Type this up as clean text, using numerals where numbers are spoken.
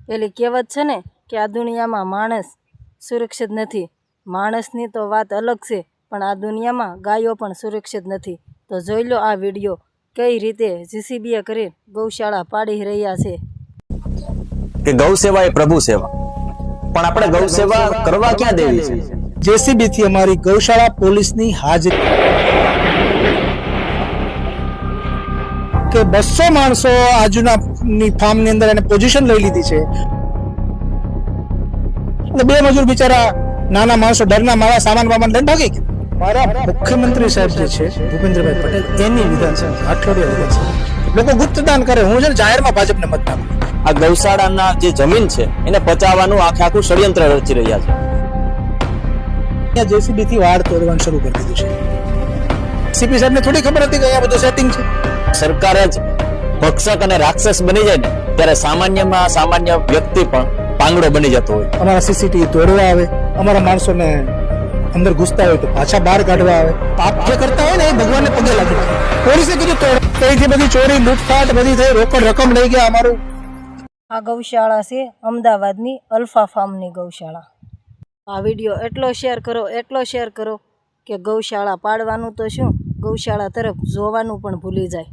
પેલી કહેવત છે ને કે આ દુનિયામાં માણસ સુરક્ષિત નથી. માણસની તો વાત અલગ છે, પણ આ દુનિયામાં ગાયો પણ સુરક્ષિત નથી. તો જોઈ લો આ વિડીયો કઈ રીતે જીસીબીએ કરી ગૌશાળા પાડી રહ્યા છે. કે ગૌ સેવા એ પ્રભુ સેવા, પણ આપણે ગૌ સેવા કરવા ક્યાં દેવી છે? જેસીબી થી અમારી ગૌશાળા પોલીસની હાજરી કે 200 માણસો આજુની ફાર્મ ની અંદર એને પોઝિશન લઈ લીધી છે. અને બે મજૂર બિચારા નાના માણસો ડરના મારા સામાન બામાન લઈને ભાગી ગયા. મારા મુખ્યમંત્રી સાહેબ જે છે ભૂપેન્દ્રભાઈ પટેલ, એની વિધાનસભા આઠવડિયા વિધાનસભા લોકો ગુપ્તદાન કરે. હું છે ને જાહેરમાં ભાજપને મત આપું. આ ગૌશાળાના જે જમીન છે એને પચાવવાનું આખું ષડયંત્ર રચી રહ્યા છે. અહીંયા જેસીબી થી વાડ તોડવાનું શરૂ કરી દીધું છે. સીપી સાહેબને થોડી ખબર હતી કે અહીંયા બધું સેટિંગ છે. સરકાર જ ભક્ષક અને રાક્ષસ બની જાય ને ત્યારે સામાન્યમાં સામાન્ય વ્યક્તિ પણ પાંગડો બની જતો હોય. અમારા સીસીટીવી તોડવા આવે, અમારા માણસોને અંદર ઘૂસતા હોય તો પાછા બહાર કાઢવા આવે. પાપ જે કરતા હોય ને એ ભગવાનને પગે લાગે. પોલીસે કીધું તોડ, અહીંથી બધી ચોરી લૂંટફાટ બધી થઈ, રોકડ રકમ લઈ ગયા અમારું. આ ગૌશાળા છે અમદાવાદની અલ્ફા ફાર્મની ગૌશાળા. આ વિડીયો એટલો શેર કરો કે ગૌશાળા પાડવાનું તો શું, ગૌશાળા તરફ જોવાનું પણ ભૂલી જાય.